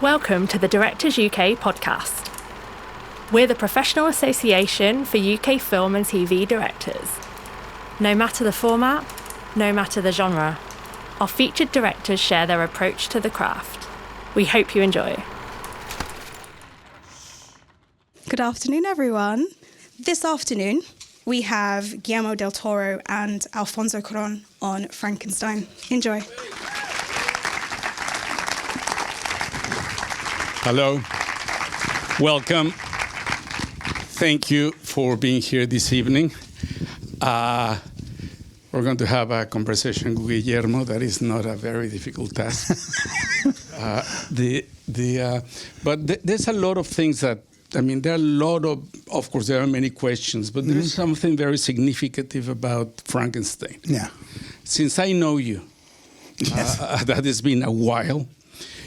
Welcome to the Directors UK podcast. We're the professional association for UK film and TV directors. No matter the format, no matter the genre, our featured directors share their approach to the craft. We hope you enjoy. Good afternoon, everyone. This afternoon, we have Guillermo del Toro and Alfonso Cuarón on Frankenstein. Enjoy. Hello. Welcome. Thank you for being here this evening. We're going to have a conversation with Guillermo. That is not a very difficult task. But there's a lot of things that, there are a lot of course, there are many questions, but there is something very significant about Frankenstein. Yeah. Since I know you, Yes. that has been a while,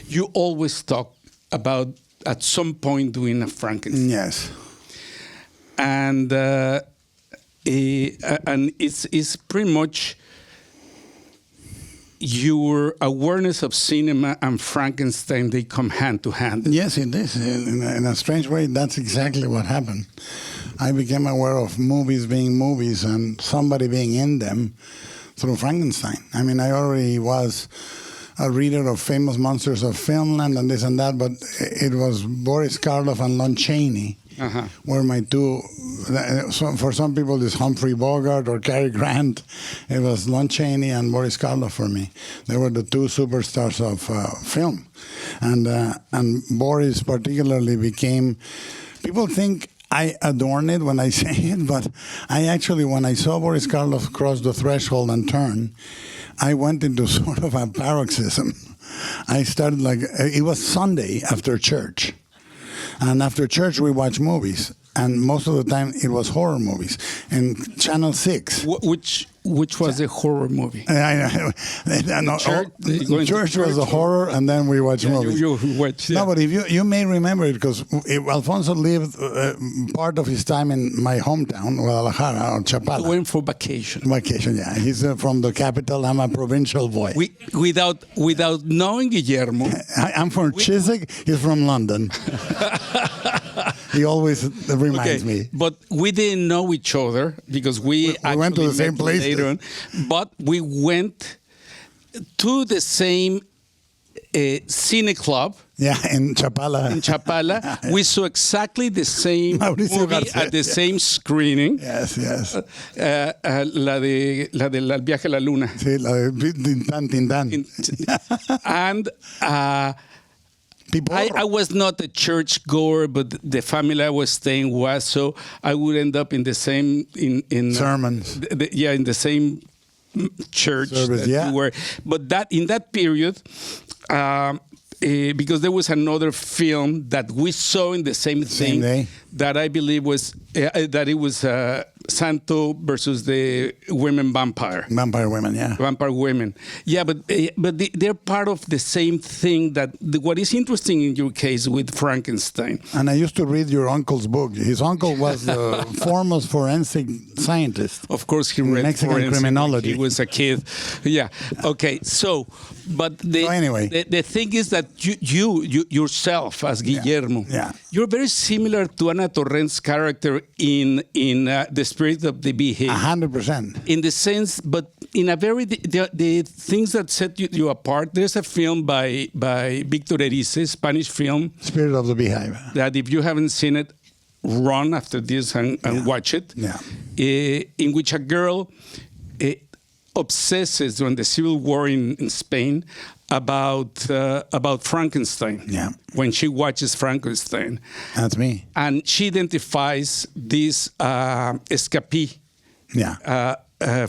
you always talk about at some point doing a Frankenstein. Yes. And it's pretty much your awareness of cinema and Frankenstein, they come hand to hand. Yes, it is. In a strange way, that's exactly what happened. I became aware of movies being movies and somebody being in them through Frankenstein. I already was a reader of famous monsters of Finland and this and that, but it was Boris Karloff and Lon Chaney were my two. So for some people, it's Humphrey Bogart or Cary Grant. It was Lon Chaney and Boris Karloff for me. They were the two superstars of film, and Boris particularly became. People think I adorn it when I say it, but I actually, when I saw Boris Karloff cross the threshold and turn, I went into sort of a paroxysm. I started it was Sunday after church. And after church, we watched movies. And most of the time, it was horror movies. And Channel 6. Which was a horror movie? I know. Church was a horror, and then we watched movies. You watched, yeah. No, but if you may remember it, because Alfonso lived part of his time in my hometown, Guadalajara, or Chapala. Went for vacation. Vacation, yeah. He's from the capital. I'm a provincial boy. Without knowing Guillermo. I'm from Chiswick. He's from London. He always reminds me. But we didn't know each other because we went to the same place later on. But we went to the same cine club. Yeah, in Chapala. In Chapala. We saw exactly the same movie at the same screening. Yes, yes. La del viaje a la luna. Sí, la de Tintan. And I was not a church goer, but the family I was staying was, so I would end up in the same in sermons. In the same church service, that we were. But in that period, because there was another film that we saw in the same thing day. That I believe was that it was Santo versus the women vampire. Vampire women, yeah. Vampire women. Yeah, but they're part of the same thing. What is interesting in your case with Frankenstein. And I used to read your uncle's book. His uncle was the foremost forensic scientist. Of course, he read Mexican criminology. He was a kid. Yeah. Okay. So, but anyway, the thing is that you yourself as Guillermo, you're very similar to Ana Torrent's character in The Spirit of the Beehive. 100%. In the sense, but in a very the things that set you apart. There's a film by Victor Erice, Spanish film, Spirit of the Beehive. That if you haven't seen it, run after this and watch it. Yeah. In which a girl obsesses during the Civil War in Spain about Frankenstein. Yeah. When she watches Frankenstein. That's me. And she identifies this escapee. Yeah.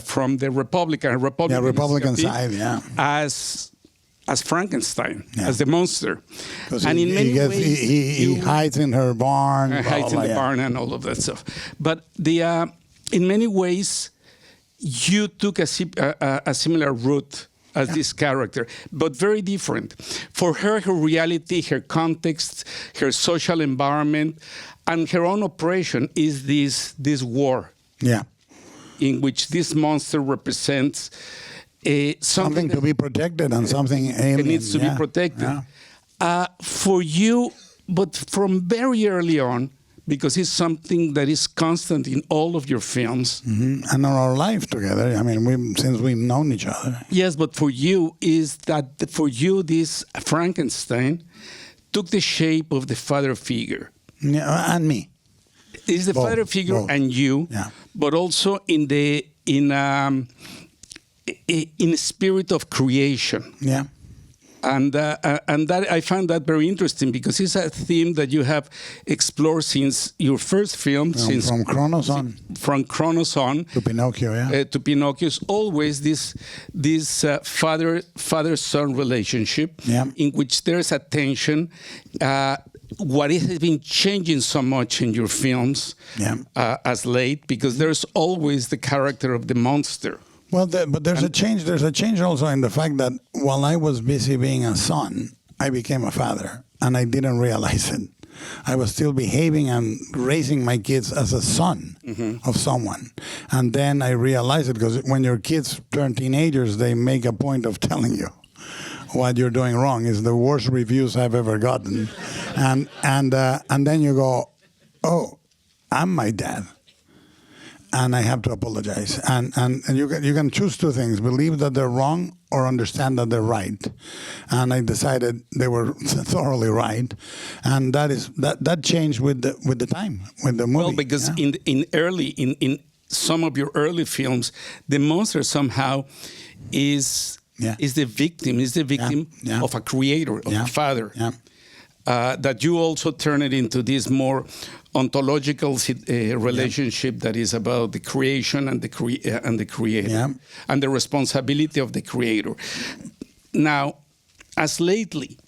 From the Republican side, yeah. As Frankenstein, as the monster. And in many ways, he hides in her barn. Hides in the barn and all of that stuff. But in many ways, you took a similar route as this character, but very different. For her reality, her context, her social environment, and her own operation is this war. Yeah. In which this monster represents something to be protected and something alien. It needs to be protected. Yeah. For you, but from very early on, because it's something that is constant in all of your films. And in our life together, I mean, since we've known each other. Yes, but for you, is that for you, this Frankenstein took the shape of the father figure. Yeah, and me. It's the father figure and you, but also in the spirit of creation. Yeah. And that I found that very interesting because it's a theme that you have explored since your first film, from Kronos on. From Kronos on to Pinocchio, yeah. To Pinocchio, is always this father-son relationship, in which there's a tension. What has been changing so much in your films as late, because there's always the character of the monster. Well, but there's a change. There's a change also in the fact that while I was busy being a son, I became a father, and I didn't realize it. I was still behaving and raising my kids as a son of someone. And then I realized it, because when your kids turn teenagers, they make a point of telling you what you're doing wrong. Is the worst reviews I've ever gotten. And then you go, oh, I'm my dad. And I have to apologize. And you can choose two things: believe that they're wrong or understand that they're right. And I decided they were thoroughly right, and that changed with the time, with the movie. Well, because in some of your early films, the monster somehow is the victim, of a creator, of a father. Yeah. That you also turn it into this more ontological relationship that is about the creation and the creator, and the responsibility of the creator. Now, as lately,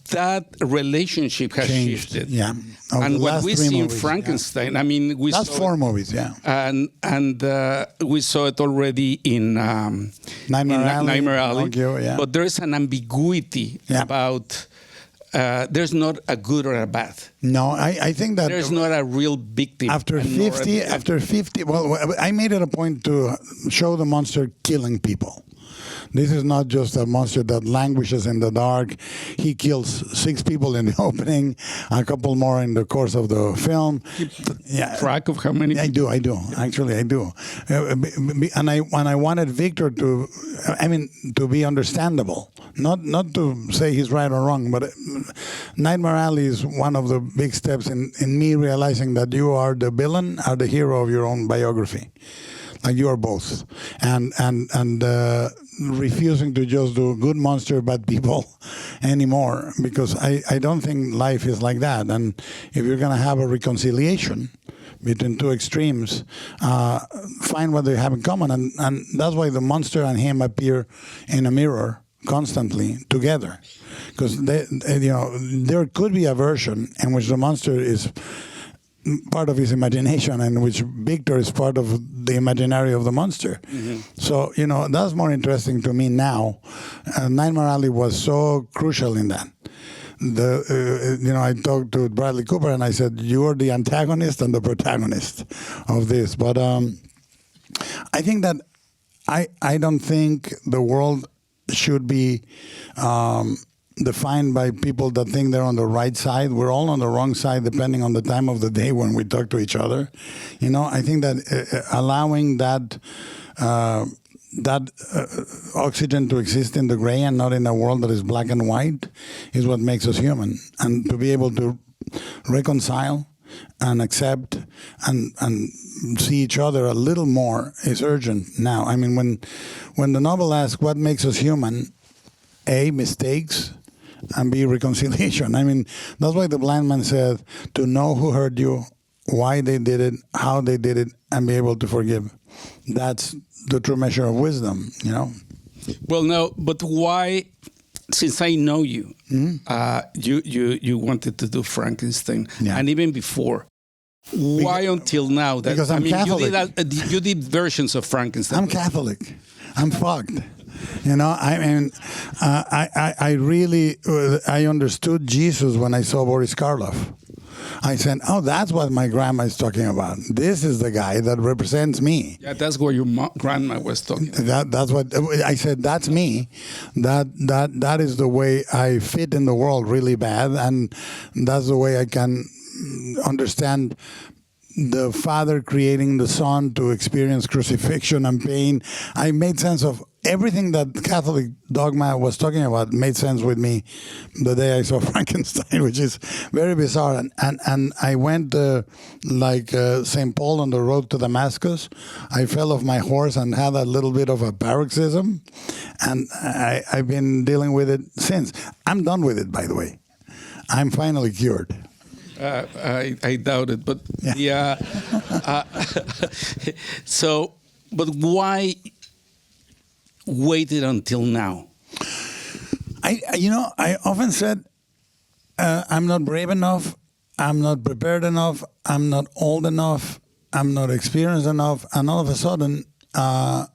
that relationship has shifted. Yeah. And what we see in Frankenstein, I mean, that's saw 4 movies, and we saw it already in Nightmare Alley. But there's an ambiguity about. There's not a good or a bad. No, I think that there's not a real victim. After 50, well, I made it a point to show the monster killing people. This is not just a monster that languishes in the dark. He kills 6 people in the opening, a couple more in the course of the film. Track of how many? I do. Actually, I do. And I wanted Victor to be understandable, not to say he's right or wrong, but Nightmare Alley is one of the big steps in me realizing that you are the villain or the hero of your own biography. Like you are both, and refusing to just do good monster, bad people anymore, because I don't think life is like that. And if you're going to have a reconciliation between two extremes, find what they have in common, and that's why the monster and him appear in a mirror constantly together, because there could be a version in which the monster is part of his imagination, and which Victor is part of the imaginary of the monster. So, that's more interesting to me now. Nightmare Alley was so crucial in that. I talked to Bradley Cooper and I said, you are the antagonist and the protagonist of this. But I think that I don't think the world should be defined by people that think they're on the right side. We're all on the wrong side depending on the time of the day when we talk to each other. I think that allowing that oxygen to exist in the gray and not in a world that is black and white is what makes us human. And to be able to reconcile and accept and see each other a little more is urgent now. I mean, when the novel asks what makes us human, A, mistakes, and B, reconciliation. I mean, that's why the blind man said to know who hurt you, why they did it, how they did it, and be able to forgive. That's the true measure of wisdom, Well, no, but why, since I know you, you wanted to do Frankenstein, and even before, why until now? Because I'm Catholic. You did versions of Frankenstein. I'm Catholic. I'm fucked. I really understood Jesus when I saw Boris Karloff. I said, oh, that's what my grandma is talking about. This is the guy that represents me. Yeah, that's what your grandma was talking about. That's what I said. That's me. That is the way I fit in the world really bad, and that's the way I can understand the Father creating the Son to experience crucifixion and pain. I made sense of everything that Catholic dogma was talking about. Made sense with me the day I saw Frankenstein, which is very bizarre. And I went like St. Paul on the road to Damascus. I fell off my horse and had a little bit of a paroxysm, and I've been dealing with it since. I'm done with it, by the way. I'm finally cured. I doubt it, but yeah. So, but why waited until now? I often said I'm not brave enough, I'm not prepared enough, I'm not old enough, I'm not experienced enough, and all of a sudden, what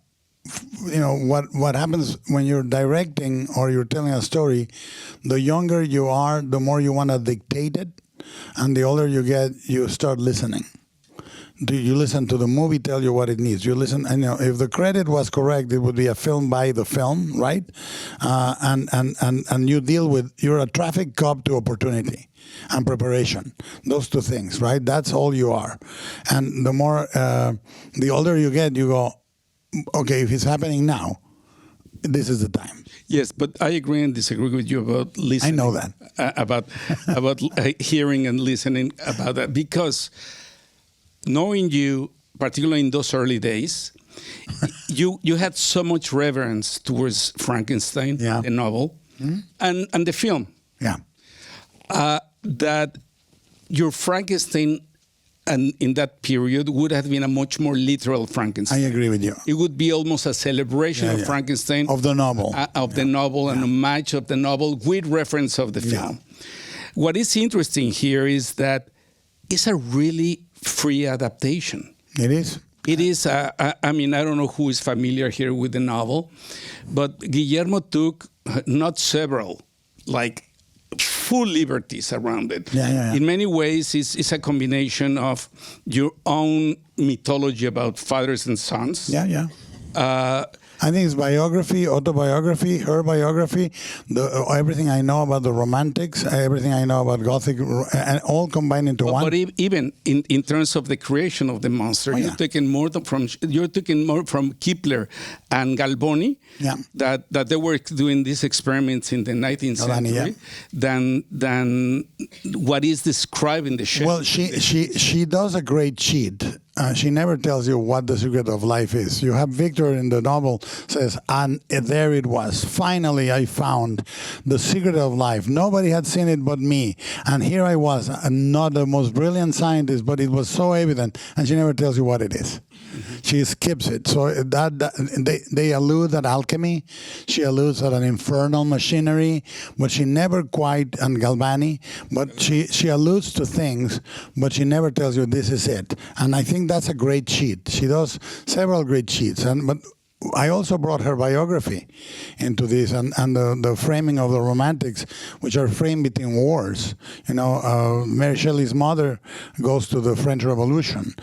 happens when you're directing or you're telling a story, the younger you are, the more you want to dictate it. And the older you get, you start listening. Do you listen to the movie tell you what it needs? You listen, and if the credit was correct, it would be a film by the film, right? And you deal with, you're a traffic cop to opportunity and preparation. Those two things, right? That's all you are. And the more, the older you get, you go, okay, if it's happening now, this is the time. Yes, but I agree and disagree with you about listening. I know that. About hearing and listening about that, because knowing you, particularly in those early days, you had so much reverence towards Frankenstein, the novel, and the film. Yeah. That your Frankenstein, and in that period, would have been a much more literal Frankenstein. I agree with you. It would be almost a celebration of Frankenstein. Of the novel. The novel, and a match of the novel with reference of the film. What is interesting here is that it's a really free adaptation. It is. It is. I mean, I don't know who is familiar here with the novel, but Guillermo took not several, like full liberties around it. In many ways, it's a combination of your own mythology about fathers and sons. I think it's biography, autobiography, her biography, everything I know about the Romantics, everything I know about Gothic, and all combined into one. But even in terms of the creation of the monster, you're taking more from Kepler and Galboni, that they were doing these experiments in the 19th century, than what is described in the shell. Well, she does a great cheat. She never tells you what the secret of life is. You have Victor in the novel says, and there it was. Finally, I found the secret of life. Nobody had seen it but me. And here I was, not the most brilliant scientist, but it was so evident. And she never tells you what it is. She skips it. So they allude at alchemy. She alludes at an infernal machinery, but she never quite, and Galvani, but she alludes to things, but she never tells you this is it. And I think that's a great cheat. She does several great cheats. But I also brought her biography into this, and the framing of the Romantics, which are framed between wars. Mary Shelley's mother goes to the French Revolution.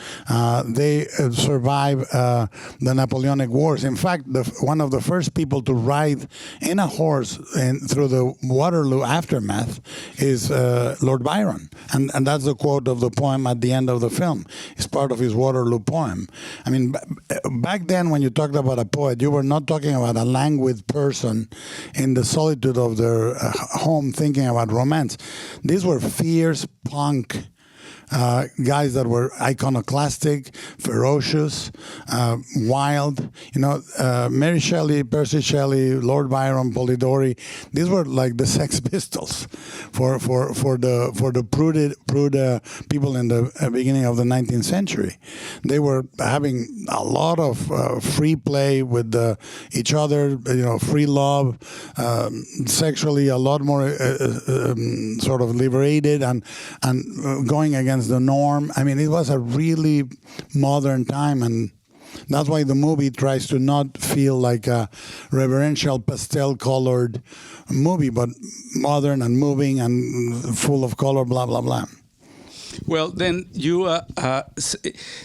They survive the Napoleonic Wars. In fact, one of the first people to ride in a horse through the Waterloo aftermath is Lord Byron. And that's the quote of the poem at the end of the film. It's part of his Waterloo poem. I mean, back then when you talked about a poet, you were not talking about a languid person in the solitude of their home thinking about romance. These were fierce punk guys that were iconoclastic, ferocious, wild. Mary Shelley, Percy Shelley, Lord Byron, Polidori. These were like the Sex Pistols for the prude people in the beginning of the 19th century. They were having a lot of free play with each other. Free love, sexually a lot more sort of liberated and going against the norm. I mean, it was a really modern time, and that's why the movie tries to not feel like a reverential pastel-colored movie, but modern and moving and full of color, blah, blah, blah. Well, then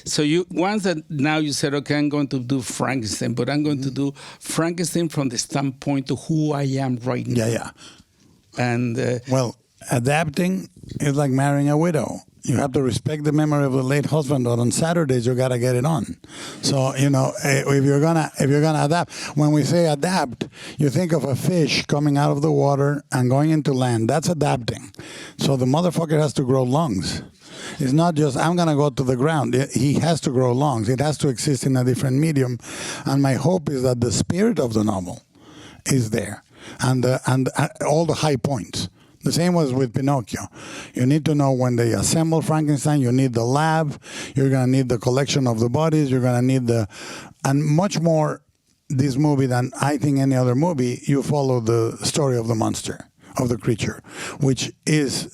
so you once that now you said, okay, I'm going to do Frankenstein, but I'm going to do Frankenstein from the standpoint of who I am right now. Yeah. And Well, adapting is like marrying a widow. You have to respect the memory of the late husband, but on Saturdays you gotta get it on. So if you're gonna adapt, when we say adapt, you think of a fish coming out of the water and going into land. That's adapting. So the motherfucker has to grow lungs. It's not just I'm gonna go to the ground. He has to grow lungs. It has to exist in a different medium. And my hope is that the spirit of the novel is there, and all the high points. The same was with Pinocchio. You need to know when they assemble Frankenstein, you need the lab, you're going to need the collection of the bodies, you're going to need and much more this movie than I think any other movie, you follow the story of the monster, of the creature, which is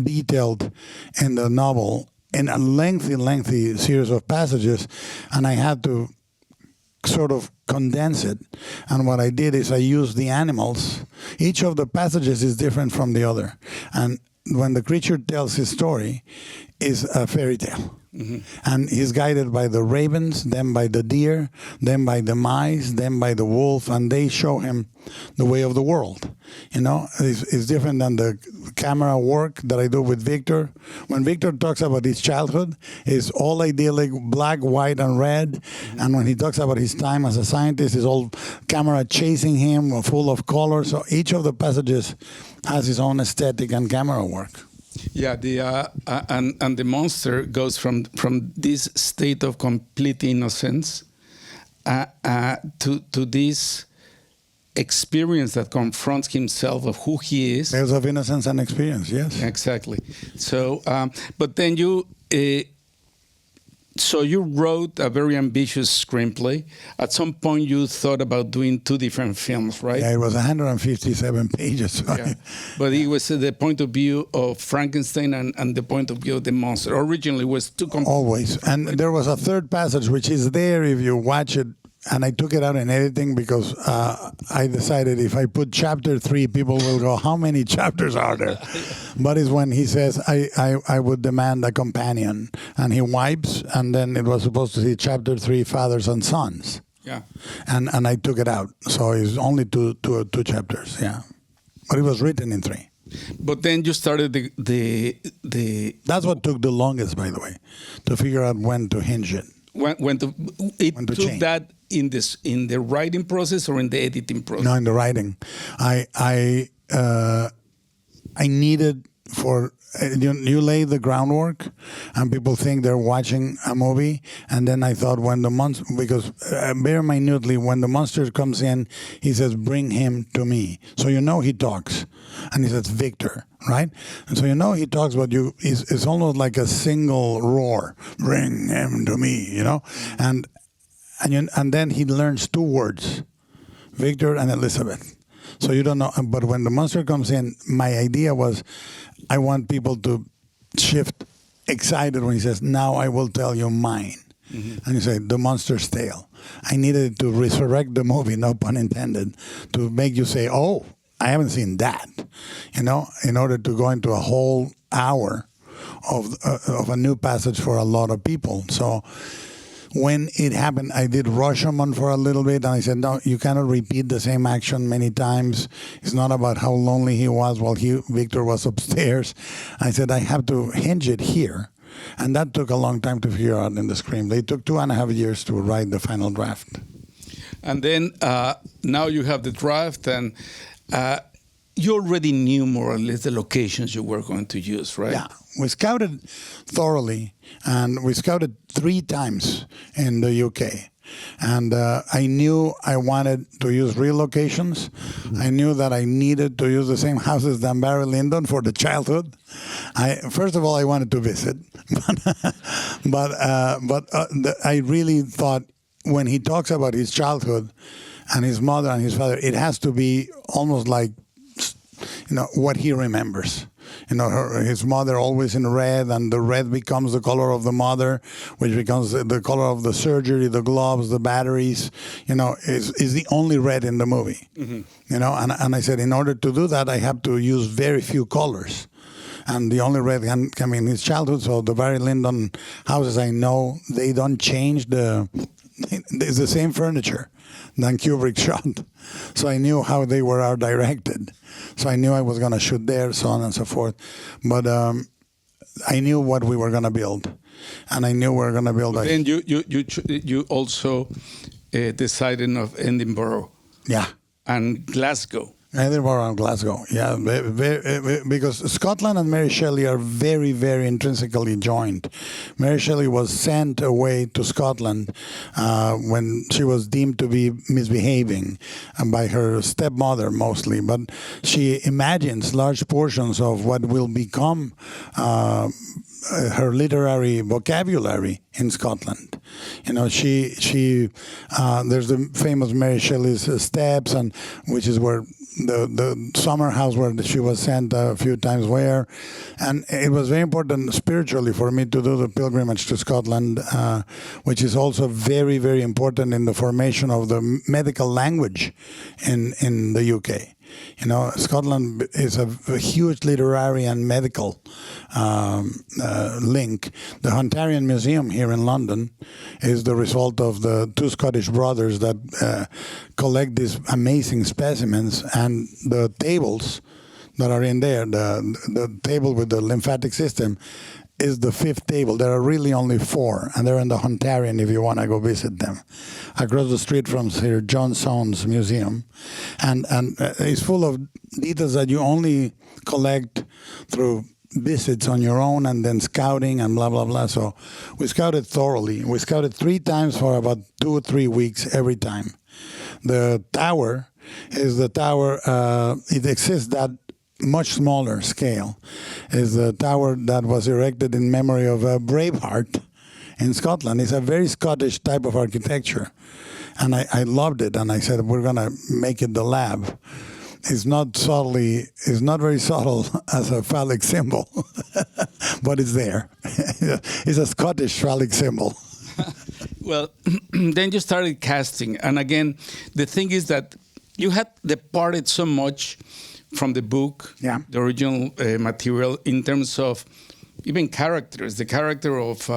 detailed in the novel in a lengthy series of passages, and I had to sort of condense it. And what I did is I used the animals. Each of the passages is different from the other. And when the creature tells his story, is a fairy tale. Mm-hmm. And he's guided by the ravens, then by the deer, then by the mice, then by the wolf, and they show him the way of the world. It's different than the camera work that I do with Victor. When Victor talks about his childhood, it's all idyllic, black, white, and red. Mm-hmm. And when he talks about his time as a scientist, it's all camera chasing him, full of color. So each of the passages has its own aesthetic and camera work. Yeah, and the monster goes from this state of complete innocence to this experience that confronts himself of who he is. Tales of innocence and experience, yes. Exactly. So, but then so you wrote a very ambitious screenplay. At some point, you thought about doing two different films, right? Yeah, it was 157 pages. So yeah. But it was the point of view of Frankenstein and the point of view of the monster. Originally, it was two complete. Always. And there was a third passage, which is there if you watch it. And I took it out in editing because I decided if I put chapter 3, people will go, how many chapters are there? But it's when he says, I would demand a companion. And he wipes, and then it was supposed to be chapter 3, fathers and sons. Yeah. And I took it out. So it's only two chapters, yeah. But it was written in 3. But then you started the That's what took the longest, by the way, to figure out when to hinge it. When to change. That in the writing process or in the editing process? No, in the writing. I needed for you lay the groundwork, and people think they're watching a movie, and then I thought when the monster, because very minutely when the monster comes in, he says, "Bring him to me." So he talks, and he says, "Victor." Right, and so he talks, but it's almost like a single roar, "Bring him to me," and then he learns 2 words, Victor and Elizabeth. So you don't know, but when the monster comes in, my idea was, I want people to shift excited when he says, "Now I will tell you mine," and you say, "The monster's tale." I needed to resurrect the movie, no pun intended, to make you say, "Oh, I haven't seen that," in order to go into a whole hour of a new passage for a lot of people. So when it happened, I did rush him on for a little bit, and I said, "No, you cannot repeat the same action many times. It's not about how lonely he was while Victor was upstairs." I said, "I have to hinge it here." And that took a long time to figure out in the screenplay. It took 2.5 years to write the final draft. And then now you have the draft, and you already knew more or less the locations you were going to use, right? Yeah, we scouted thoroughly, and we scouted 3 times in the UK. And I knew I wanted to use real locations. I knew that I needed to use the same houses than Barry Lyndon for the childhood. First of all, I wanted to visit, but I really thought when he talks about his childhood and his mother and his father, it has to be almost like what he remembers. His mother always in red, and the red becomes the color of the mother, which becomes the color of the surgery, the gloves, the batteries. Is the only red in the movie. Mm-hmm. And I said, in order to do that, I have to use very few colors. and the only red can be in his childhood. So the Barry Lyndon houses I know, they don't change it's the same furniture than Kubrick shot. So I knew how they were art directed. So I knew I was going to shoot there, so on and so forth. But I knew what we were going to build, and I knew we were going to build. Then you also decided of Edinburgh. Yeah. And Glasgow. Edinburgh and Glasgow, yeah, because Scotland and Mary Shelley are very, very intrinsically joined. Mary Shelley was sent away to Scotland when she was deemed to be misbehaving by her stepmother mostly, but she imagines large portions of what will become her literary vocabulary in Scotland. You know, there's the famous Mary Shelley's Steps, and which is where the summer house where she was sent a few times and it was very important spiritually for me to do the pilgrimage to Scotland, which is also very, very important in the formation of the medical language in the UK. You know, Scotland is a huge literary and medical link. The Huntarian Museum here in London is the result of the two Scottish brothers that collect these amazing specimens, and the tables that are in there, the table with the lymphatic system, is the fifth table. There are really only four, and they're in the Huntarian if you want to go visit them. Across the street from Sir John Soane's museum. And it's full of details that you only collect through visits on your own and then scouting and blah, blah, blah. So we scouted thoroughly. We scouted 3 times for about 2 or 3 weeks every time. The tower is the tower, it exists that much smaller scale, is the tower that was erected in memory of Braveheart in Scotland. It's a very Scottish type of architecture, and I loved it. And I said, we're going to make it the lab. It's not very subtle as a phallic symbol, but it's there. It's a Scottish phallic symbol. Well, then you started casting, and again, the thing is that you had departed so much from the book, the original material, in terms of even characters. The character of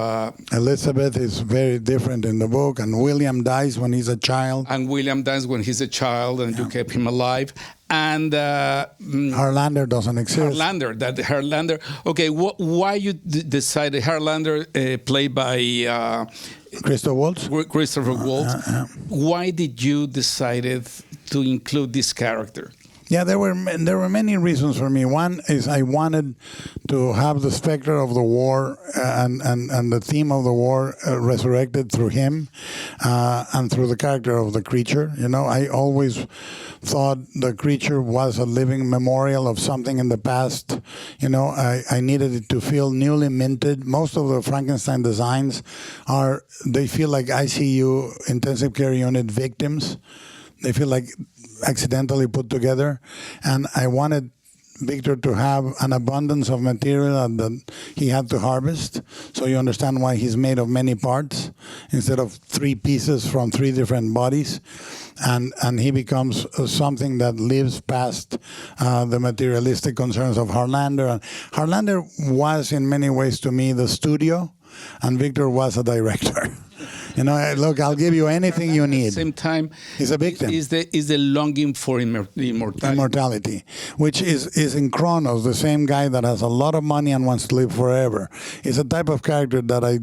Elizabeth is very different in the book, and William dies when he's a child. And you kept him alive. And Harlander doesn't exist. Harlander. Okay, why you decided Harlander, played by Christopher Waltz? Christopher Waltz. Why did you decide to include this character? Yeah, there were many reasons for me. One is I wanted to have the specter of the war and the theme of the war resurrected through him and through the character of the creature. You know, I always thought the creature was a living memorial of something in the past. You know, I needed it to feel newly minted. Most of the Frankenstein designs they feel like ICU, intensive care unit victims. They feel like accidentally put together, and I wanted Victor to have an abundance of material that he had to harvest, so you understand why he's made of many parts instead of 3 pieces from 3 different bodies, and he becomes something that lives past the materialistic concerns of Harlander. And Harlander was in many ways to me the studio, and Victor was a director. You know, look, I'll give you anything you need. At the same time, he's a victim. Is the longing for immortality, which is in Kronos, the same guy that has a lot of money and wants to live forever. It's a type of character that I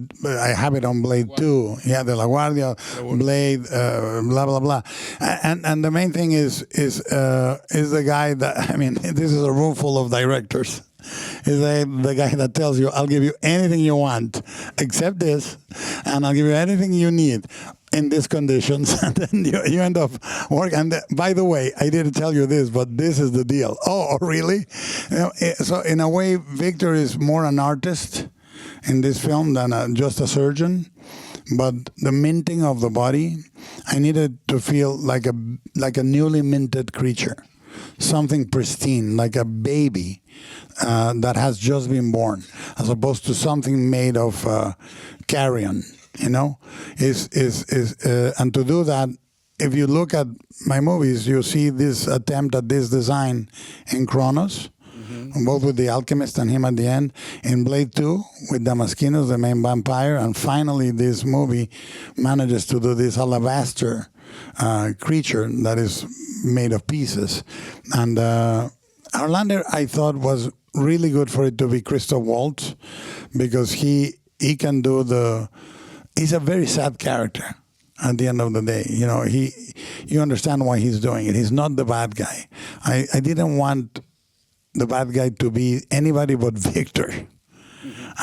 have it on Blade 2. Yeah, De La Guardia, Blade, blah blah blah. And the main thing is the guy that, I mean, this is a room full of directors. Is the guy that tells you, I'll give you anything you want except this, and I'll give you anything you need in these conditions, and then you end up working. And by the way, I didn't tell you this, but this is the deal. Oh, really? You know, so in a way, Victor is more an artist in this film than just a surgeon. But the minting of the body, I needed to feel like a newly minted creature, something pristine, like a baby that has just been born, as opposed to something made of carrion. You know, and to do that, if you look at my movies, you see this attempt at this design in Kronos. both with the alchemist and him at the end. In Blade 2, with Damaskinos, the main vampire. And finally, this movie manages to do this alabaster creature that is made of pieces. And Orlando, I thought, was really good for it to be Christoph Waltz, because he can do he's a very sad character at the end of the day. You know, you understand why he's doing it. He's not the bad guy. I didn't want the bad guy to be anybody but Victor.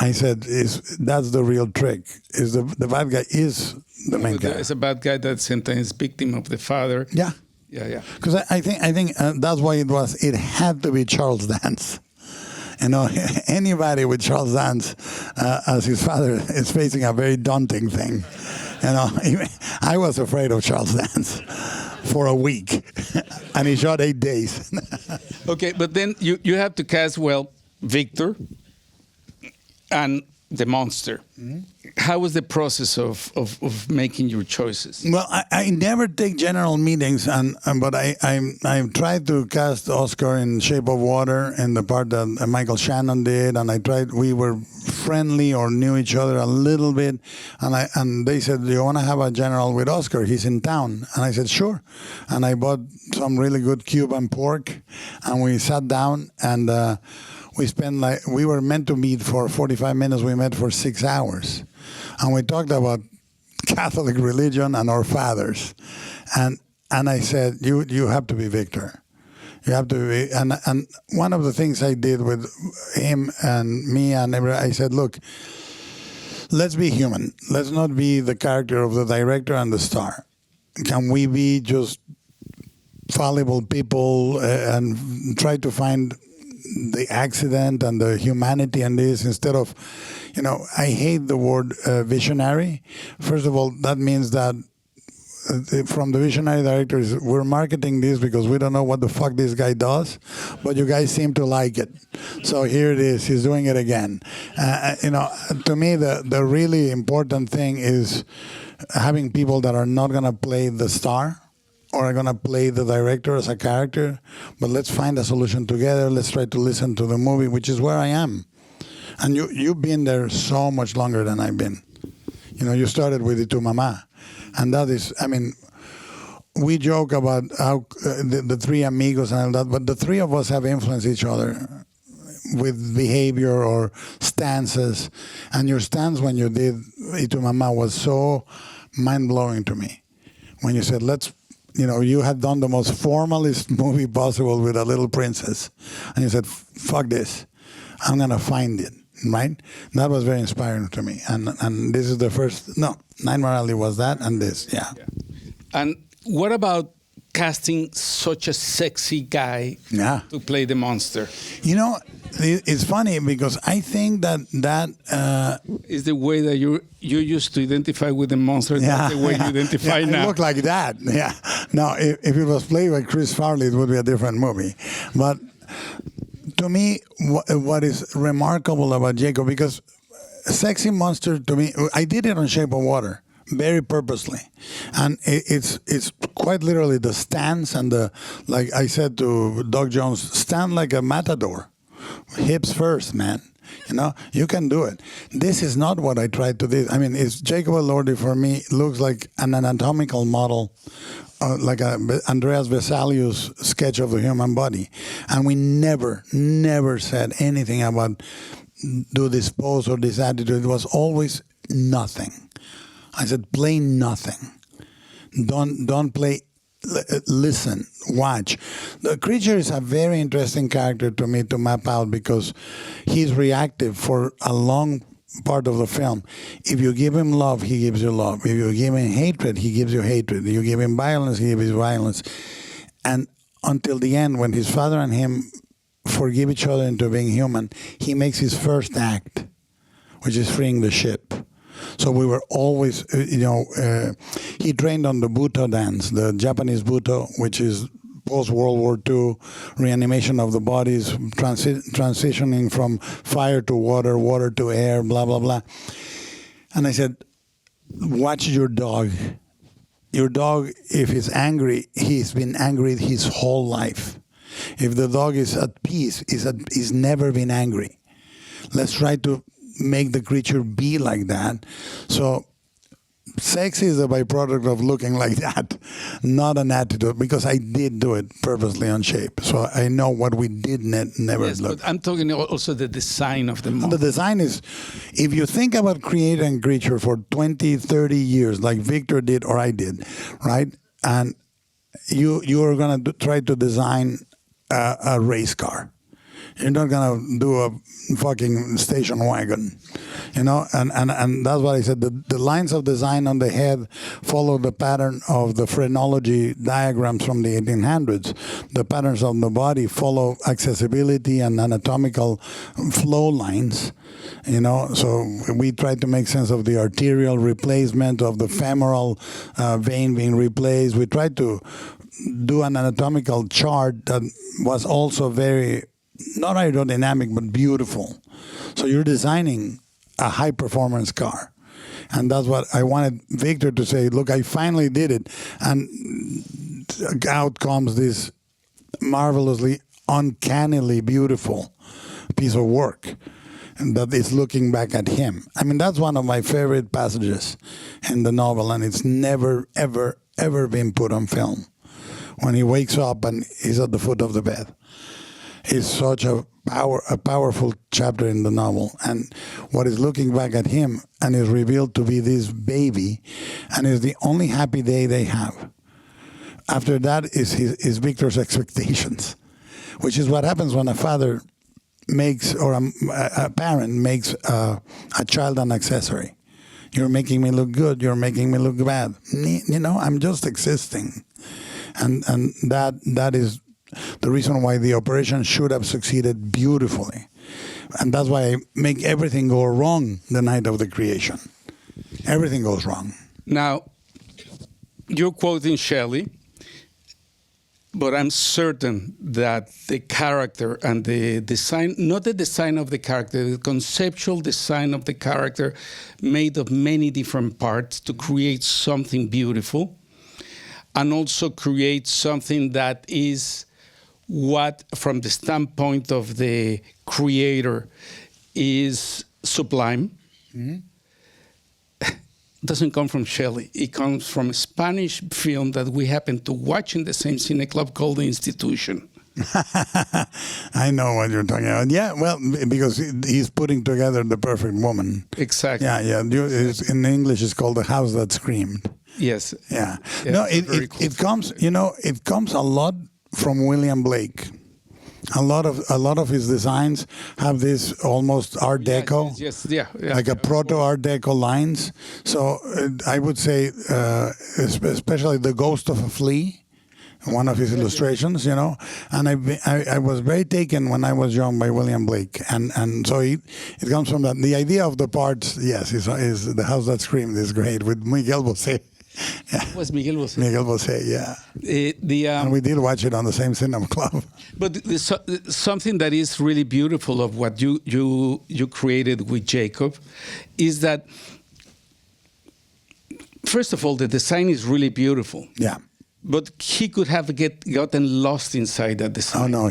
I said, that's the real trick. Is the bad guy is the main guy. It's a bad guy that's sometimes victim of the father. Yeah. Yeah. Because I think that's why it had to be Charles Dance. You know, anybody with Charles Dance as his father is facing a very daunting thing. You know, I was afraid of Charles Dance for a week, and he shot 8 days. Okay, but then you have to cast, Victor and the monster. Mm-hmm. How was the process of making your choices? Well, I never take general meetings, but I tried to cast Oscar in Shape of Water in the part that Michael Shannon did, and we were friendly or knew each other a little bit, and they said, do you want to have a general with Oscar? He's in town. And I said, sure. And I bought some really good Cuban pork, and we sat down, and we were meant to meet for 45 minutes. We met for 6 hours. And we talked about Catholic religion and our fathers. And I said, you have to be Victor. You have to be. And one of the things I did with him and me and everybody, I said, look, let's be human. Let's not be the character of the director and the star. Can we be just fallible people and try to find the accident and the humanity in this instead of, I hate the word visionary. First of all, that means that from the visionary directors, we're marketing this because we don't know what the fuck this guy does, but you guys seem to like it. So here it is, he's doing it again. To me, the really important thing is having people that are not going to play the star or are going to play the director as a character, but let's find a solution together. Let's try to listen to the movie, which is where I am. And you've been there so much longer than I've been. You started with Y Tu Mamá. And that is, we joke about how the three amigos and all that, but the three of us have influenced each other with behavior or stances. And your stance when you did Y Tu Mamá was so mind-blowing to me. When you said, you had done the most formalist movie possible with a little princess. And you said, fuck this. I'm going to find it, right? That was very inspiring to me. And this is the first, Nightmare Alley was that and this, yeah. And what about casting such a sexy guy to play the monster? It's funny because I think that is the way that you used to identify with the monster. That's the way you identify now. It looked like that. Yeah. Now, if it was played by Chris Farley, it would be a different movie. But to me, what is remarkable about Jacob, because sexy monster to me, I did it on Shape of Water very purposely, and it's quite literally the stance and like I said to Doug Jones, stand like a matador, hips first, man. You can do it. This is not what I tried to do. It's Jacob Elordi for me looks like an anatomical model, like Andreas Vesalius sketch of the human body, and we never said anything about do this pose or this attitude. It was always nothing. I said, play nothing. Don't play. Listen, watch. The creature is a very interesting character to me to map out because he's reactive for a long part of the film. If you give him love, he gives you love. If you give him hatred, he gives you hatred. If you give him violence, he gives you violence. And until the end, when his father and him forgive each other into being human, he makes his first act, which is freeing the ship. So we were always, he trained on the Buto dance, the Japanese Buto, which is post-World War II reanimation of the bodies, transitioning from fire to water, water to air, blah, blah, blah. And I said, watch your dog. Your dog, if he's angry, he's been angry his whole life. If the dog is at peace, is never been angry. Let's try to make the creature be like that. So sex is a byproduct of looking like that, not an attitude, because I did do it purposely on shape. So I know what we did never Yes, look. but I'm talking also the design of the model. The design is, if you think about creating a creature for 20, 30 years, like Victor did or I did, right? And you are going to try to design a race car. You're not going to do a fucking station wagon, and that's what I said. The lines of design on the head follow the pattern of the phrenology diagrams from the 1800s. The patterns on the body follow accessibility and anatomical flow lines, So we try to make sense of the arterial replacement, of the femoral vein being replaced. We try to do an anatomical chart that was also very, not aerodynamic, but beautiful. So you're designing a high-performance car. And that's what I wanted Victor to say, look, I finally did it. And out comes this marvelously, uncannily beautiful piece of work. And that is looking back at him. I mean, that's one of my favorite passages in the novel, and it's never, ever, ever been put on film. When he wakes up and he's at the foot of the bed. It's such a powerful chapter in the novel. And what is looking back at him and is revealed to be this baby, and is the only happy day they have. After that is Victor's expectations, which is what happens when a father makes, or a parent makes a child an accessory. You're making me look good. You're making me look bad. I'm just existing. And that is the reason why the operation should have succeeded beautifully. And that's why I make everything go wrong the night of the creation. Everything goes wrong. Now, you're quoting Shelley, but I'm certain that the character and the design, not the design of the character, the conceptual design of the character made of many different parts to create something beautiful, and also create something that is what, from the standpoint of the creator, is sublime. Mm-hmm. Doesn't come from Shelley. It comes from a Spanish film that we happen to watch in the same cine club called The Institution. I know what you're talking about. Yeah, well, because he's putting together the perfect woman. Exactly. Yeah. In English, it's called The House That Screamed. Yes. Yeah. Yeah, No, cool. it comes. It comes a lot from William Blake. A lot of his designs have this almost Art Deco, yes, like a proto Art Deco lines. So I would say, especially the Ghost of a Flea, one of his illustrations, And I was very taken when I was young by William Blake, and so it comes from that. The idea of the parts, yes, is The House That Screamed is great with Miguel Bosé. Yeah. It was Miguel Bosé. Miguel Bosé, yeah. And we did watch it on the same cinema club. But something that is really beautiful of what you created with Jacob is that, first of all, the design is really beautiful. Yeah. But he could have gotten lost inside that design. Oh no,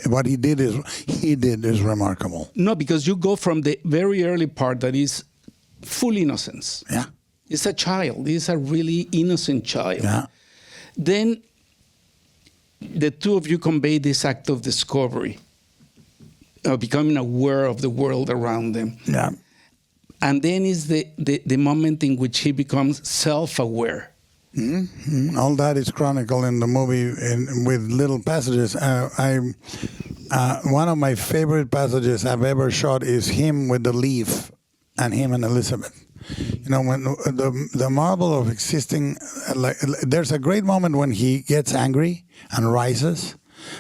what he did is remarkable. No, because you go from the very early part that is full innocence. Yeah. It's a child. It's a really innocent child. Yeah. Then the two of you convey this act of discovery, becoming aware of the world around them. Yeah. And then is the moment in which he becomes self-aware. Mm-hmm. All that is chronicled in the movie with little passages. One of my favorite passages I've ever shot is him with the leaf and him and Elizabeth. When the marvel of existing, there's a great moment when he gets angry and rises,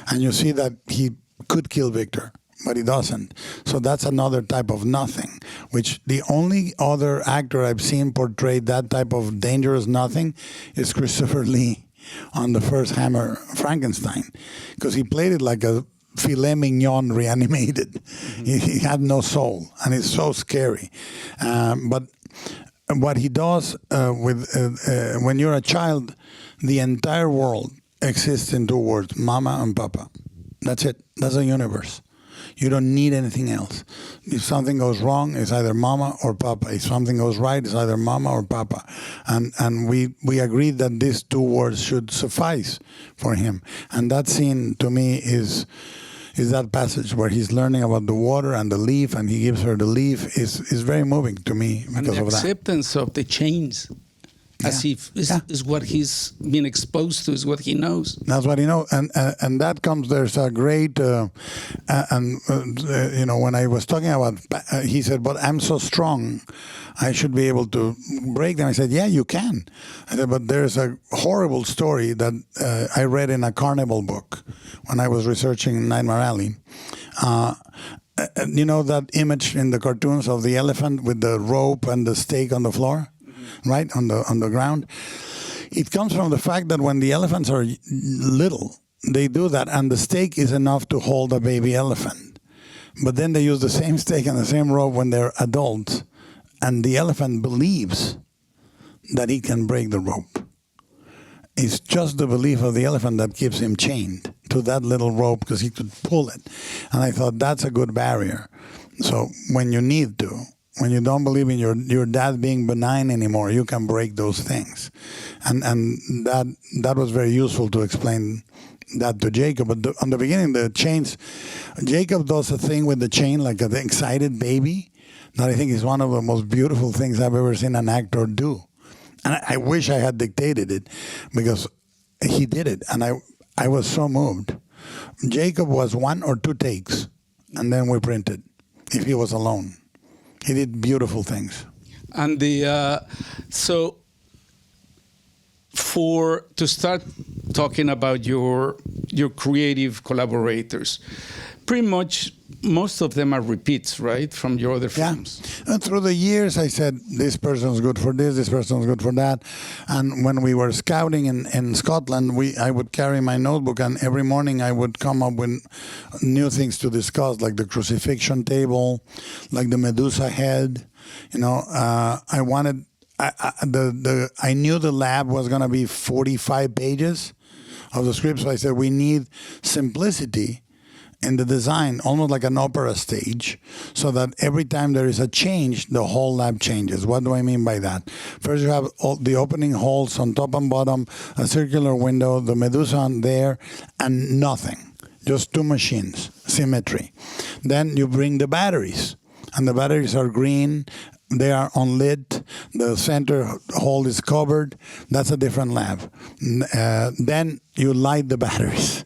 and you see that he could kill Victor, but he doesn't. So that's another type of nothing, which the only other actor I've seen portray that type of dangerous nothing is Christopher Lee on the first Hammer Frankenstein, because he played it like a filet mignon reanimated. Mm-hmm. He had no soul, and it's so scary. But what he does when you're a child, the entire world exists in two words, mama and papa. That's it. That's the universe. You don't need anything else. If something goes wrong, it's either mama or papa. If something goes right, it's either mama or papa. And we agreed that these two words should suffice for him. And that scene, to me, is that passage where he's learning about the water and the leaf, and he gives her the leaf, is very moving to me because and the of that. acceptance of the chains. As if is what he's been exposed to, is what he knows. That's what he knows, and that comes. There's a great, when I was talking about, he said, "But I'm so strong, I should be able to break them." I said, "Yeah, you can." I said, "But there's a horrible story that I read in a carnival book when I was researching Nightmare Alley." You know that image in the cartoons of the elephant with the rope and the stake on the floor? Right, on the ground. It comes from the fact that when the elephants are little, they do that, and the stake is enough to hold a baby elephant. But then they use the same stake and the same rope when they're adults, and the elephant believes that he can break the rope. It's just the belief of the elephant that keeps him chained to that little rope because he could pull it. And I thought that's a good barrier. So when you need to, when you don't believe in your dad being benign anymore, you can break those things. And that was very useful to explain that to Jacob. But on the beginning, the chains, Jacob does a thing with the chain like an excited baby that I think is one of the most beautiful things I've ever seen an actor do. And I wish I had dictated it because he did it. And I was so moved. Jacob was 1 or 2 takes, and then we printed if he was alone. He did beautiful things. And so to start talking about your creative collaborators, pretty much most of them are repeats, right, from your other films? And through the years, I said, this person's good for this person's good for that. And when we were scouting in Scotland, I would carry my notebook, and every morning I would come up with new things to discuss, like the crucifixion table, like the Medusa head. I wanted, I knew the lab was going to be 45 pages of the script, so I said, we need simplicity in the design, almost like an opera stage, so that every time there is a change, the whole lab changes. What do I mean by that? First, you have all the opening holes on top and bottom, a circular window, the Medusa on there, and nothing. Just 2 machines, symmetry. Then you bring the batteries, and the batteries are green. They are unlit. The center hole is covered. That's a different lab. Then you light the batteries.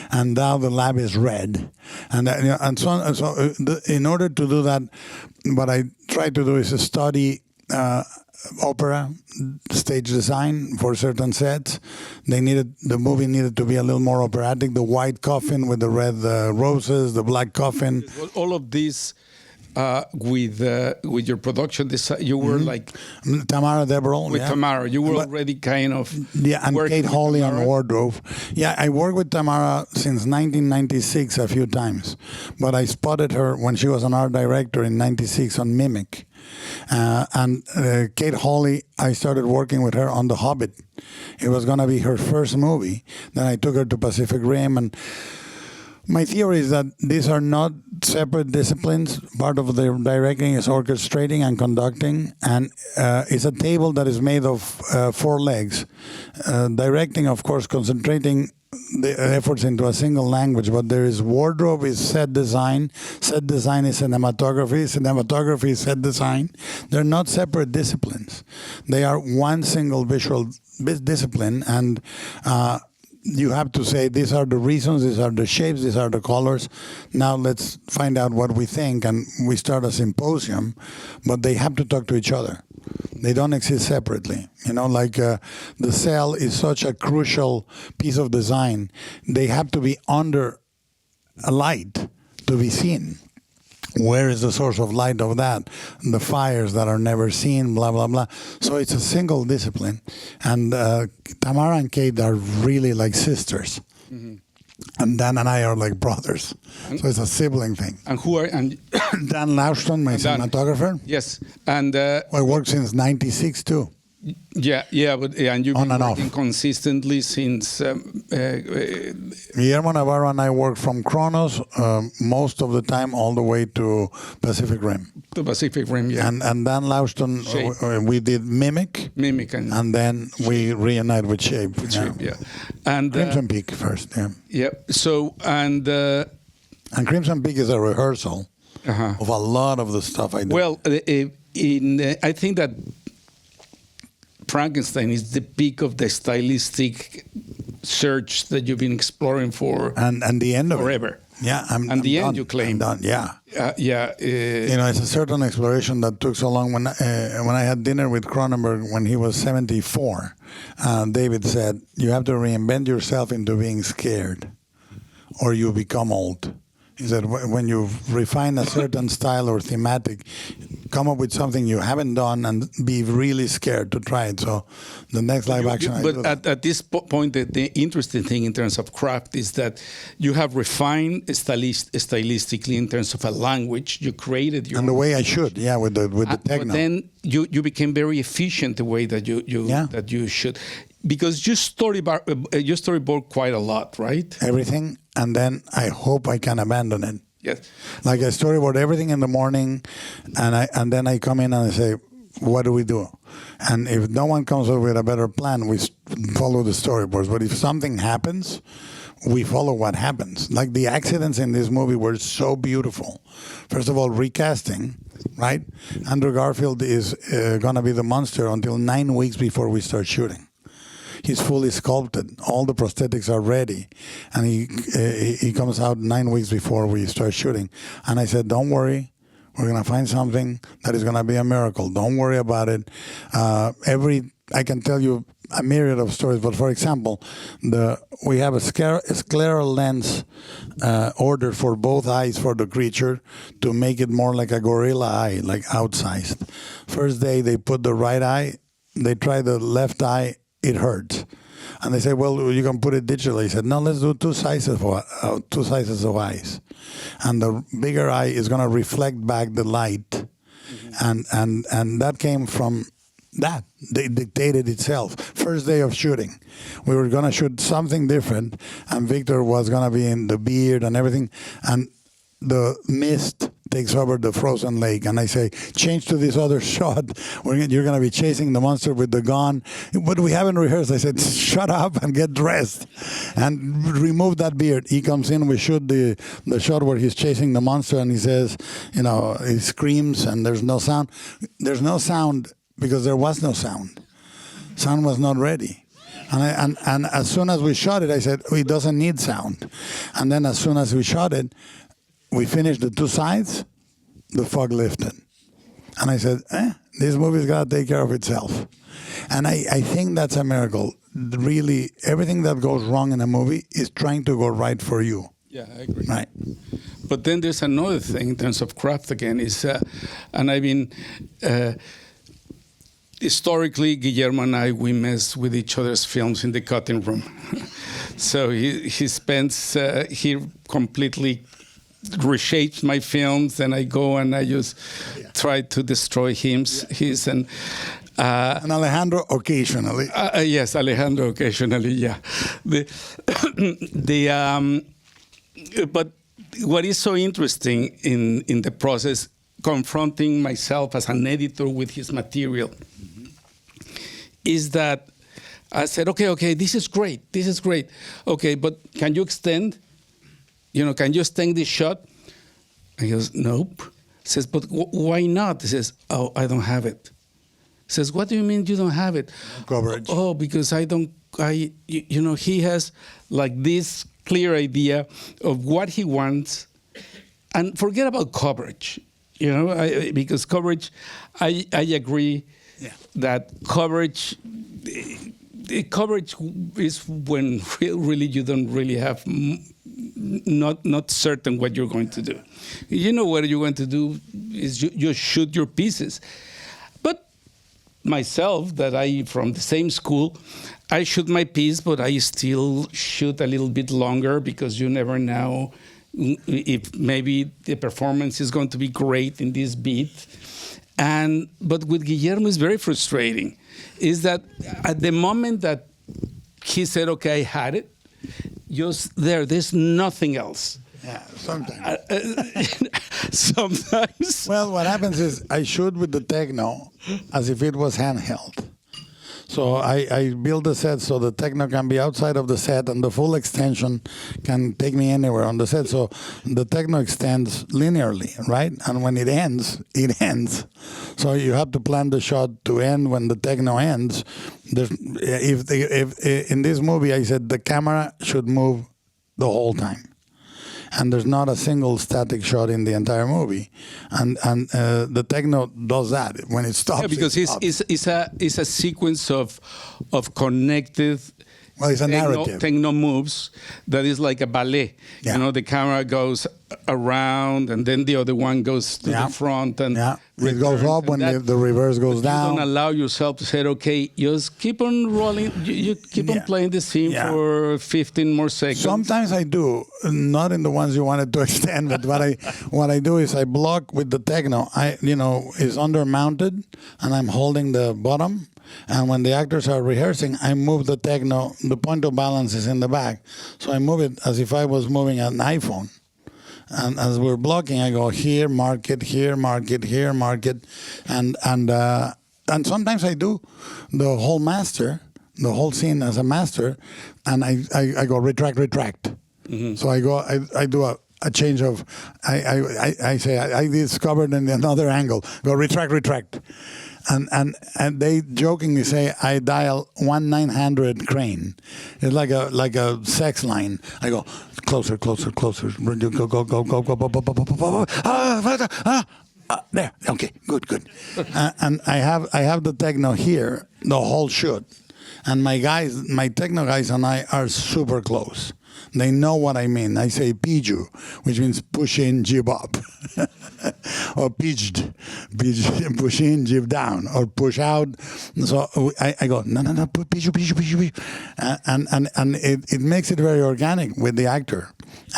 And now the lab is red, and so on. And so, in order to do that, what I try to do is to study opera stage design for certain sets. The movie needed to be a little more operatic. The white coffin with the red roses, the black coffin. All of these. With your production, you were like Tamara Deverell. With Tamara, you were already kind of and Kate Hawley on wardrobe. Yeah, I worked with Tamara since 1996 a few times, but I spotted her when she was an art director in '96 on Mimic, and Kate Hawley. I started working with her on The Hobbit. It was going to be her first movie. Then I took her to Pacific Rim and. My theory is that these are not separate disciplines. Part of the directing is orchestrating and conducting, and it's a table that is made of 4 legs. Directing, of course, concentrating the efforts into a single language, but there is wardrobe is set design is cinematography is set design. They're not separate disciplines. They are one single visual discipline, and you have to say, these are the reasons, these are the shapes, these are the colors. Now let's find out what we think, and we start a symposium, but they have to talk to each other. They don't exist separately. The cell is such a crucial piece of design. They have to be under a light to be seen. Where is the source of light of that? The fires that are never seen, blah, blah, blah. So it's a single discipline. And Tamara and Kate are really like sisters. Mm-hmm. And Dan and I are like brothers. So it's a sibling thing. And who are... And Dan Lauston, my cinematographer. Yes. And I worked since '96 too. And you've On been and working off. consistently since. Guillermo Navarro and I worked from Kronos most of the time all the way to Pacific Rim. The Pacific Rim, yeah. And Dan Lauston, we did Mimic, and then we reunited with Shape. And Crimson Peak first, yeah. Yeah. So and Crimson Peak is a rehearsal of a lot of the stuff I do. Well, I think that Frankenstein is the peak of the stylistic search that you've been exploring for and the end of forever. It. Yeah, I'm the done. end you claim. I'm done. Yeah. It's a certain exploration that took so long. When I had dinner with Cronenberg when he was 74, David said, "You have to reinvent yourself into being scared, or you become old." He said, when you refine a certain style or thematic, come up with something you haven't done and be really scared to try it. So the next live action... But at this point, the interesting thing in terms of craft is that you have refined stylistically in terms of a language. You created your and the way I language. should, with the techno. But then you became very efficient the way that you should. Because you storyboard quite a lot, right? Everything, and then I hope I can abandon it. Yes. Like I storyboard everything in the morning, and then I come in and I say, what do we do? And if no one comes up with a better plan, we follow the storyboards. But if something happens, we follow what happens. Like the accidents in this movie were so beautiful. First of all, recasting, right? Andrew Garfield is going to be the monster until 9 weeks before we start shooting. He's fully sculpted. All the prosthetics are ready. And he comes out 9 weeks before we start shooting. And I said, don't worry. We're going to find something that is going to be a miracle. Don't worry about it. I can tell you a myriad of stories. But for example, we have a scleral lens ordered for both eyes for the creature to make it more like a gorilla eye, like outsized. First day they put the right eye. They try the left eye. It hurts. And they say, well, you can put it digitally. He said, no, let's do two sizes of eyes. And the bigger eye is going to reflect back the light. Mm-hmm. And that came from that. They dictated itself. First day of shooting. We were going to shoot something different, and Victor was going to be in the beard and everything. And the mist takes over the frozen lake, and I say, change to this other shot. You're going to be chasing the monster with the gun. But we haven't rehearsed. I said, shut up and get dressed and remove that beard. He comes in, we shoot the shot where he's chasing the monster, and he says, he screams, and there's no sound. There's no sound because there was no sound. Sound was not ready. And as soon as we shot it, I said, it doesn't need sound. And then as soon as we shot it, we finished the two sides, the fog lifted. And I said, this movie's got to take care of itself. And I think that's a miracle. Really, everything that goes wrong in a movie is trying to go right for you. Yeah, I agree. Right. But then there's another thing in terms of craft again, and I mean, historically, Guillermo and I, we mess with each other's films in the cutting room. So he completely reshapes my films, and I go and I just try to destroy his and Alejandro occasionally. Yes, Alejandro occasionally. Yeah, but what is so interesting in the process, confronting myself as an editor with his material, is that I said, okay, this is great. Okay, but can you extend? Can you extend this shot? And he goes, nope. He says, but why not? He says, oh, I don't have it. He says, what do you mean you don't have it? Coverage. Oh, because he has like this clear idea of what he wants, and forget about coverage, because coverage, I agree that coverage is when really you don't really have not certain what you're going to do. What you're going to do is you shoot your pieces. But myself, that I from the same school, I shoot my piece, but I still shoot a little bit longer because you never know if maybe the performance is going to be great in this beat. But with Guillermo, it's very frustrating is that at the moment that he said, okay, I had it, just there's nothing else. Yeah, sometimes. Sometimes. Well, what happens is I shoot with the techno as if it was handheld. So I build the set so the techno can be outside of the set and the full extension can take me anywhere on the set. So the techno extends linearly, right? And when it ends, it ends. So you have to plan the shot to end when the techno ends. If in this movie I said the camera should move the whole time. And there's not a single static shot in the entire movie, and the techno does that when it stops. Yeah, because it's a sequence of connected. Well, it's a narrative. Techno moves that is like a ballet. Yeah. You know, the camera goes around, and then the other one goes to the front, and it goes up when the reverse goes down. You don't allow yourself to say, okay, just keep on rolling. You keep on playing the scene for 15 more seconds. Sometimes I do, not in the ones you wanted to extend, but what I do is I block with the techno. It's under mounted, and I'm holding the bottom. And when the actors are rehearsing, I move the techno. The point of balance is in the back, so I move it as if I was moving an iPhone. And as we're blocking, I go here, mark it, here, mark it, here, mark it, and sometimes I do the whole master, the whole scene as a master, and I go retract. Mm-hmm. So I do a change of I say I discovered in another angle. Go retract. And they jokingly say I dial 1-900 crane. It's like a sex line. I go closer. Go. There. Okay. Good. And I have the techno here the whole shoot, and my techno guys and I are super close. They know what I mean. I say piju, which means push in, jib up. Or pitched, push in, jib down. Or push out. So I go, no, piju. And it makes it very organic with the actor.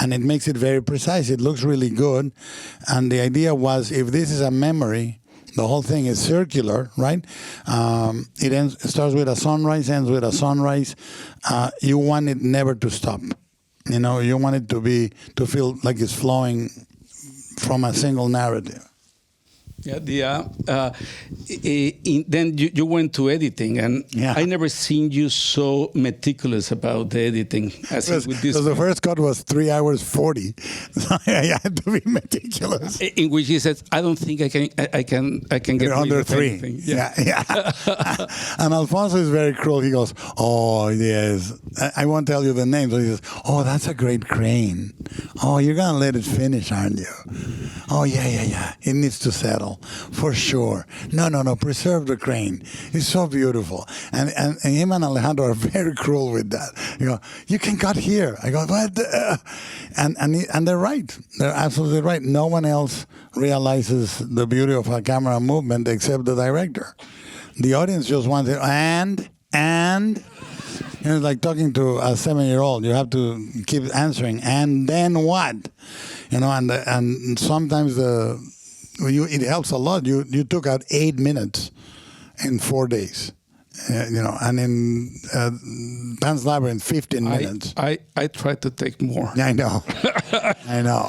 And it makes it very precise. It looks really good. And the idea was, if this is a memory, the whole thing is circular, right? It starts with a sunrise, ends with a sunrise. You want it never to stop. You want it to feel like it's flowing from a single narrative. Then you went to editing, and I never seen you so meticulous about the editing as with this. Because the first cut was 3 hours 40, so I had to be meticulous. In which he says, "I don't think I can get under 3." Yeah. And Alfonso is very cruel. He goes, "Oh yes, I won't tell you the name." So he says, "Oh, that's a great crane. Oh, you're gonna let it finish, aren't you? Oh yeah. It needs to settle." For sure. No. Preserve the crane. It's so beautiful. And him and Alejandro are very cruel with that. You can cut here. I go, what? And they're right. They're absolutely right. No one else realizes the beauty of a camera movement except the director. The audience just wants it. And it's like talking to a 7-year-old. You have to keep answering. And then what? And sometimes it helps a lot. You took out 8 minutes in 4 days, and in Pan's Labyrinth, 15 minutes. I tried to take more. I know.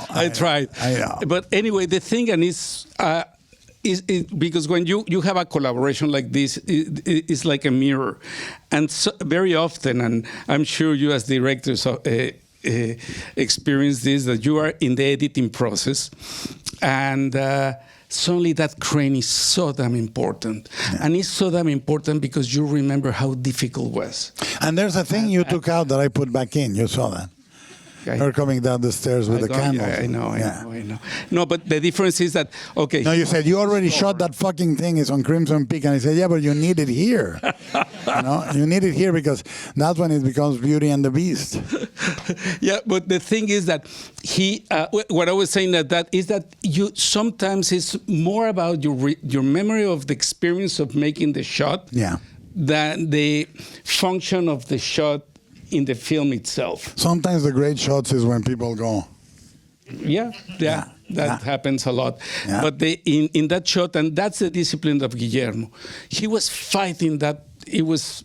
I tried. I know. But anyway, the thing is because when you have a collaboration like this, it's like a mirror, and so very often, and I'm sure you as directors experience this, that you are in the editing process, and suddenly that crane is so damn important. Yeah. And it's so damn important because you remember how difficult it was. And there's a thing you took out that I put back in. You saw that. You're coming down the stairs with the candles. Yeah, I know. No, but the difference is that, okay. No, you said, you already shot that fucking thing. It's on Crimson Peak. And I said, yeah, but you need it here. You need it here because that's when it becomes Beauty and the Beast. Yeah, but the thing is that what I was saying that is that you sometimes it's more about your memory of the experience of making the shot than the function of the shot in the film itself. Sometimes the great shots is when people go. Yeah. That happens a lot. Yeah. But in that shot, and that's the discipline of Guillermo, he was fighting that. It was,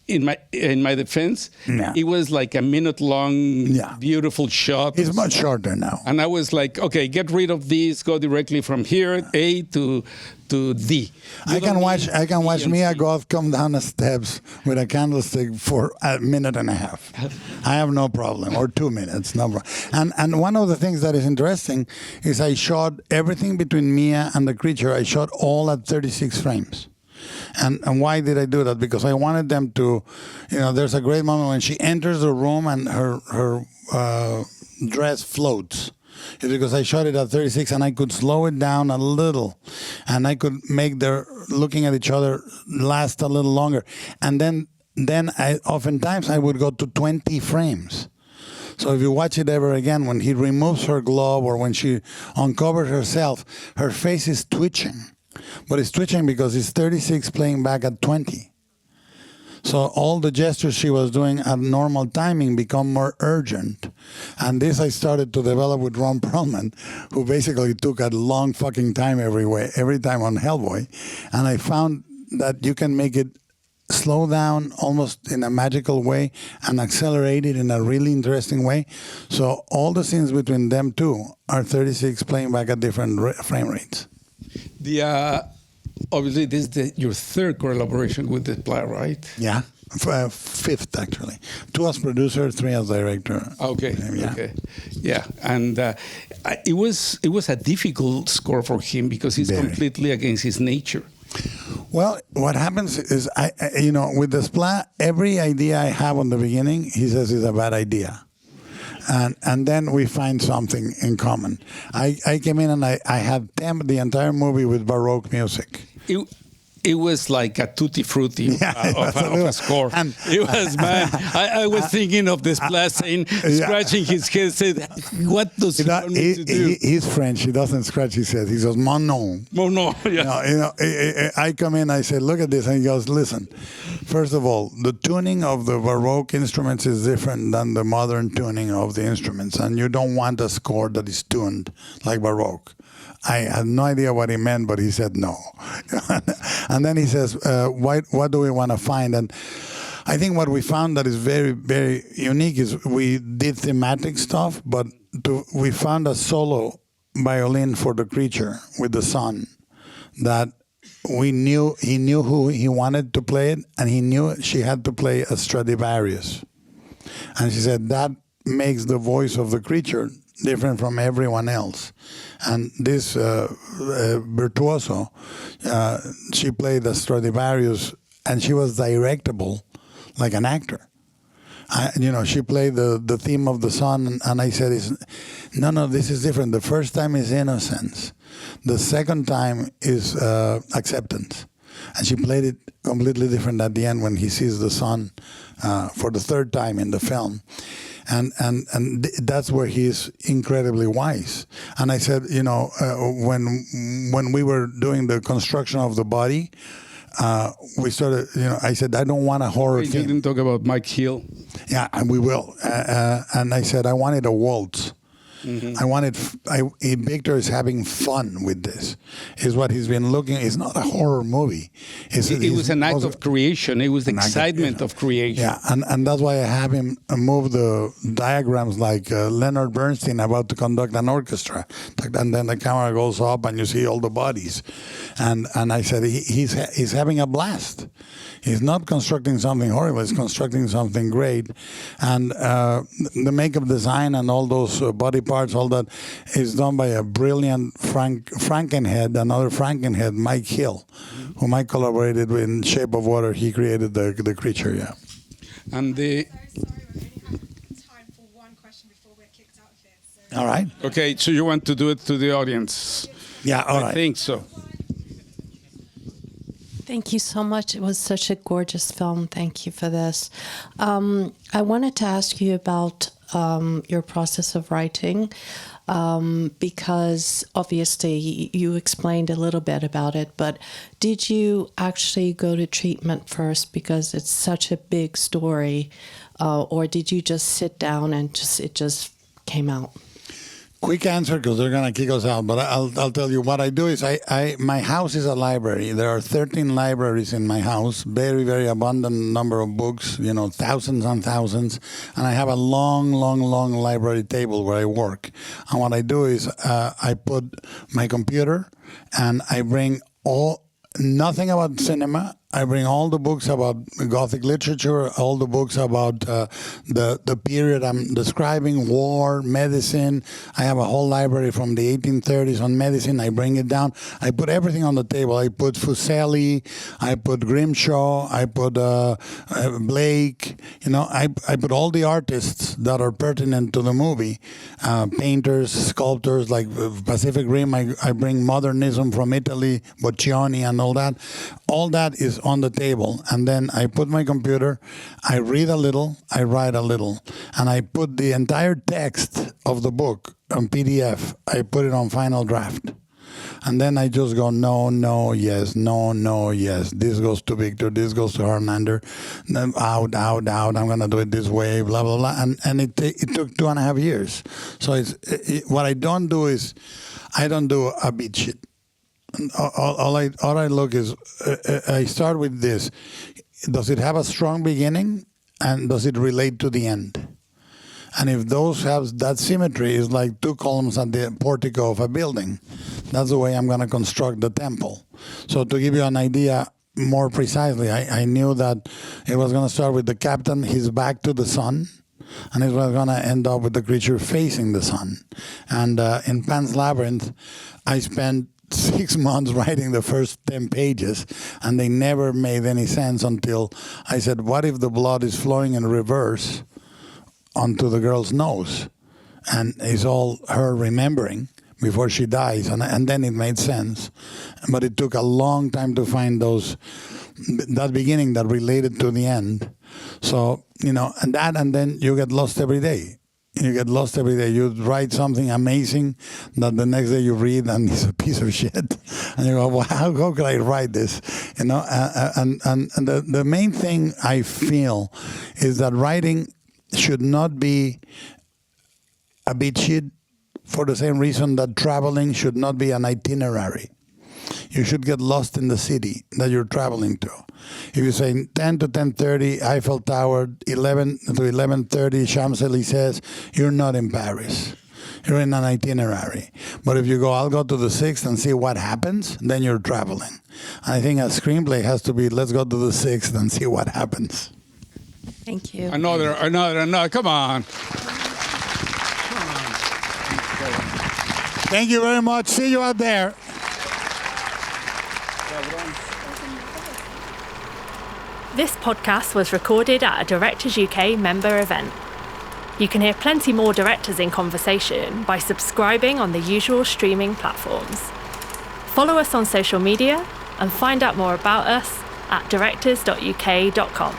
in my defense, it was like a minute-long, beautiful shot. It's much shorter now. And I was like, okay, get rid of this, go directly from here, A to D. I can watch Mia Goth come down the steps with a candlestick for a minute and a half. I have no problem, or 2 minutes, no problem. And one of the things that is interesting is I shot everything between Mia and the creature. I shot all at 36 frames. And why did I do that? Because I wanted them to, there's a great moment when she enters the room and her dress floats. It's because I shot it at 36 and I could slow it down a little and I could make their looking at each other last a little longer. And then oftentimes I would go to 20 frames. So if you watch it ever again, when he removes her glove or when she uncovers herself, her face is twitching. But it's twitching because it's 36 playing back at 20. So all the gestures she was doing at normal timing become more urgent. And this I started to develop with Ron Perlman, who basically took a long fucking time every time on Hellboy. And I found that you can make it slow down almost in a magical way and accelerate it in a really interesting way. So all the scenes between them two are 36 playing back at different frame rates. Obviously, this is your third collaboration with the play, right? Yeah, fifth actually. 2 as producer, 3 as director. Okay, yeah, and it was a difficult score for him because he's completely against his nature. Well, what happens is, I with the Splat, every idea I have on the beginning, he says is a bad idea. And then we find something in common. I came in and I had tempered the entire movie with Baroque music. It was like a tutti frutti of a score. And it was, man. I was thinking of this Splat saying, scratching his head, said, what does he want me to do? He's French. He doesn't scratch his head. He says, mon non. Mon non, yeah. I come in, I say, look at this. And he goes, listen, first of all, the tuning of the Baroque instruments is different than the modern tuning of the instruments. And you don't want a score that is tuned like Baroque. I had no idea what he meant, but he said no. And then he says, what do we want to find? And I think what we found that is very, very unique is we did thematic stuff, but we found a solo violin for the creature with the sun that he knew who he wanted to play it, and he knew she had to play a Stradivarius. And she said that makes the voice of the creature different from everyone else. And this virtuoso, she played the Stradivarius, and she was directable like an actor. She played the theme of the sun, and I said, no, this is different. The first time is innocence. The second time is acceptance. And she played it completely different at the end when he sees the sun for the third time in the film. And that's where he's incredibly wise. And I said, when we were doing the construction of the body, we started, I said, I don't want a horror You theme. didn't talk about Mike Hill. Yeah, and we will. And I said, I wanted a waltz. Mm-hmm. Victor is having fun with this. Is what he's been looking. It's not a horror movie. It was an act of creation. It was the excitement of creation. Yeah, and that's why I have him move the diagrams like Leonard Bernstein about to conduct an orchestra. And then the camera goes up and you see all the bodies. And I said he's having a blast. He's not constructing something horrible. He's constructing something great. And the makeup design and all those body parts, all that is done by a brilliant Frankenhead, another Frankenhead, Mike Hill, whom I collaborated with in Shape of Water. He created the creature, yeah. And the... Sorry, we only have time for one question before we're kicked out of here. So. All right. Okay, so you want to do it to the audience? Yeah, all right. I think so. Thank you so much. It was such a gorgeous film. Thank you for this. I wanted to ask you about your process of writing, because obviously you explained a little bit about it, but did you actually go to treatment first because it's such a big story, or did you just sit down and it just came out? quick answer because they're going to kick us out, but I'll tell you what I do is my house is a library. There are 13 libraries in my house, very, very abundant number of books, thousands and thousands. And I have a long library table where I work. And what I do is I put my computer and I bring nothing about cinema. I bring all the books about Gothic literature, all the books about the period I'm describing, war, medicine. I have a whole library from the 1830s on medicine. I bring it down. I put everything on the table. I put Fuseli, I put Grimshaw, I put Blake. I put all the artists that are pertinent to the movie, painters, sculptors like Pacific Rim. I bring modernism from Italy, Boccioni and all that. All that is on the table, and then I put my computer, I read a little, I write a little, and I put the entire text of the book on PDF. I put it on Final Draft. And then I just go, no, yes, no, yes. This goes to Victor, this goes to Hernander, out, I'm going to do it this way, blah, blah, blah. And it took 2.5 years. So what I don't do is, I don't do a beat sheet. All I look is, I start with this. Does it have a strong beginning? And does it relate to the end? And if those have that symmetry, is like two columns at the portico of a building. That's the way I'm going to construct the temple. So to give you an idea more precisely, I knew that it was going to start with the captain, his back to the sun, and it was going to end up with the creature facing the sun. And in Pan's Labyrinth, I spent 6 months writing the first 10 pages, and they never made any sense until I said, what if the blood is flowing in reverse onto the girl's nose? And it's all her remembering before she dies, and then it made sense. But it took a long time to find that beginning that related to the end. So, and then you get lost every day. You write something amazing that the next day you read and it's a piece of shit. And you go, well, how could I write this? And the main thing I feel is that writing should not be a beat sheet, for the same reason that traveling should not be an itinerary. You should get lost in the city that you're traveling to. If you say 10 to 10:30, Eiffel Tower, 11 to 11:30, Champs-Élysées, you're not in Paris. You're in an itinerary. But if you go, I'll go to the 6th and see what happens, then you're traveling. I think a screenplay has to be, let's go to the 6th and see what happens. Thank you. Another. Come on. Thank you very much. See you out there. This podcast was recorded at a Directors UK member event. You can hear plenty more directors in conversation by subscribing on the usual streaming platforms. Follow us on social media and find out more about us at directors.uk.com.